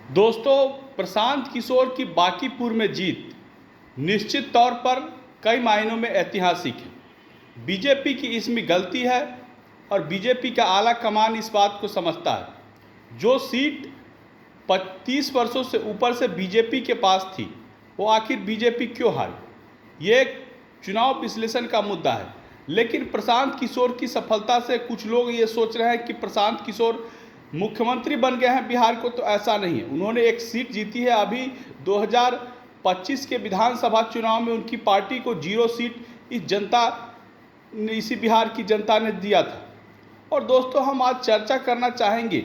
दोस्तों, प्रशांत किशोर की बांकीपुर में जीत निश्चित तौर पर कई मायनों में ऐतिहासिक है। बीजेपी की इसमें गलती है और बीजेपी का आला कमान इस बात को समझता है। जो सीट 30 वर्षों से ऊपर से बीजेपी के पास थी, वो आखिर बीजेपी क्यों हारी, ये एक चुनाव विश्लेषण का मुद्दा है। लेकिन प्रशांत किशोर की सफलता से कुछ लोग ये सोच रहे हैं कि प्रशांत किशोर मुख्यमंत्री बन गए हैं बिहार को, तो ऐसा नहीं है। उन्होंने एक सीट जीती है। अभी 2025 के विधानसभा चुनाव में उनकी पार्टी को 0 सीट इसी बिहार की जनता ने दिया था। और दोस्तों, हम आज चर्चा करना चाहेंगे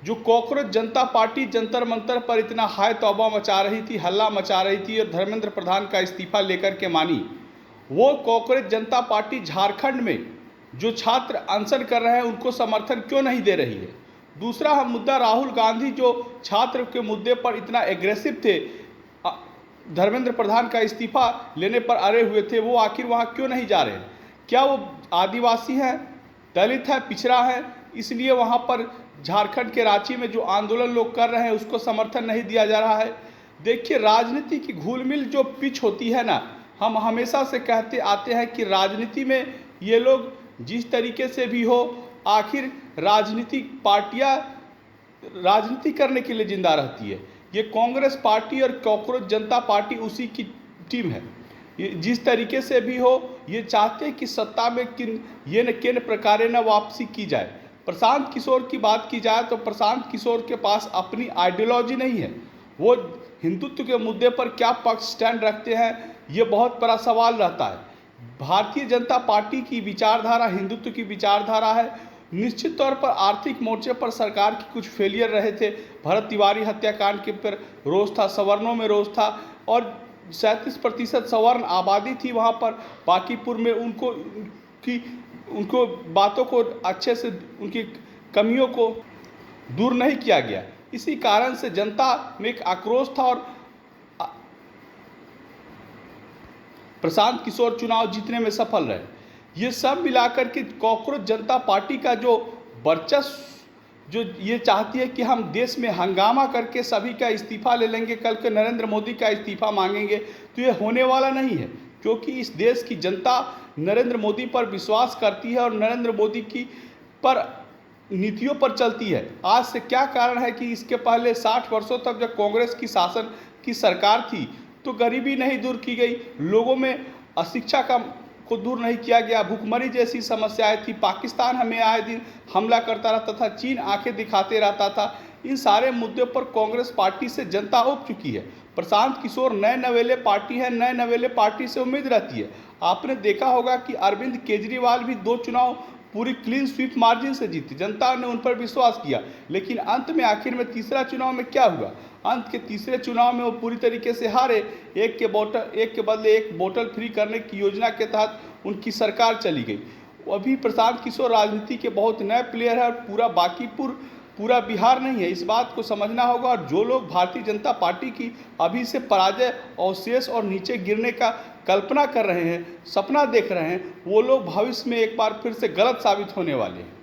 जो कॉकरोच जनता पार्टी जंतर मंतर पर इतना हाय तौबा मचा रही थी, हल्ला मचा रही थी और धर्मेंद्र प्रधान का इस्तीफा लेकर के मानी, वो कॉकरोच जनता पार्टी झारखंड में जो छात्र अनशन कर रहे हैं उनको समर्थन क्यों नहीं दे रही है। दूसरा मुद्दा, राहुल गांधी जो छात्र के मुद्दे पर इतना एग्रेसिव थे, धर्मेंद्र प्रधान का इस्तीफा लेने पर अड़े हुए थे, वो आखिर वहाँ क्यों नहीं जा रहे हैं। क्या वो आदिवासी हैं, दलित है, पिछड़ा है, इसलिए वहाँ पर झारखंड के रांची में जो आंदोलन लोग कर रहे हैं उसको समर्थन नहीं दिया जा रहा है। देखिए, राजनीति की घुलमिल जो पिच होती है ना, हम हमेशा से कहते आते हैं कि राजनीति में ये लोग जिस तरीके से भी हो, आखिर राजनीतिक पार्टियां राजनीति करने के लिए जिंदा रहती है। ये कांग्रेस पार्टी और कॉकरोच जनता पार्टी उसी की टीम है। ये जिस तरीके से भी हो, ये चाहते हैं कि सत्ता में किन प्रकारे न वापसी की जाए। प्रशांत किशोर की बात की जाए तो प्रशांत किशोर के पास अपनी आइडियोलॉजी नहीं है। वो हिंदुत्व के मुद्दे पर क्या पक्ष स्टैंड रखते हैं, ये बहुत बड़ा सवाल रहता है। भारतीय जनता पार्टी की विचारधारा हिंदुत्व की विचारधारा है। निश्चित तौर पर आर्थिक मोर्चे पर सरकार की कुछ फेलियर रहे थे। भरत तिवारी हत्याकांड के पर रोष था, सवर्णों में रोष था और 37% सवर्ण आबादी थी वहाँ पर बांकीपुर में। उनको बातों को अच्छे से, उनकी कमियों को दूर नहीं किया गया। इसी कारण से जनता में एक आक्रोश था और प्रशांत किशोर चुनाव जीतने में सफल रहे। ये सब मिलाकर के कॉकरोच जनता पार्टी का जो वर्चस्व, जो ये चाहती है कि हम देश में हंगामा करके सभी का इस्तीफा ले लेंगे, कल के नरेंद्र मोदी का इस्तीफा मांगेंगे, तो ये होने वाला नहीं है। क्योंकि इस देश की जनता नरेंद्र मोदी पर विश्वास करती है और नरेंद्र मोदी की पर नीतियों पर चलती है। आज से क्या कारण है कि इसके पहले 60 वर्षों तक जब कांग्रेस की शासन की सरकार थी तो गरीबी नहीं दूर की गई, लोगों में अशिक्षा को दूर नहीं किया गया, भूखमरी जैसी समस्याएं थी, पाकिस्तान हमें आए दिन हमला करता रहता था, चीन आंखें दिखाते रहता था। इन सारे मुद्दों पर कांग्रेस पार्टी से जनता उब चुकी है। प्रशांत किशोर नए नवेले पार्टी है, नए नवेले पार्टी से उम्मीद रहती है। आपने देखा होगा कि अरविंद केजरीवाल भी 2 चुनाव पूरी क्लीन स्वीप मार्जिन से जीते, जनता ने उन पर विश्वास किया। लेकिन अंत में आखिर में तीसरा चुनाव में क्या हुआ, अंत के तीसरे चुनाव में वो पूरी तरीके से हारे। एक के बदले एक बोतल फ्री करने की योजना के तहत उनकी सरकार चली गई। अभी प्रशांत किशोर राजनीति के बहुत नए प्लेयर है और पूरा बांकीपुर, पूरा बिहार नहीं है, इस बात को समझना होगा। और जो लोग भारतीय जनता पार्टी की अभी से पराजय, अवशेष और नीचे गिरने का कल्पना कर रहे हैं, सपना देख रहे हैं, वो लोग भविष्य में एक बार फिर से गलत साबित होने वाले हैं।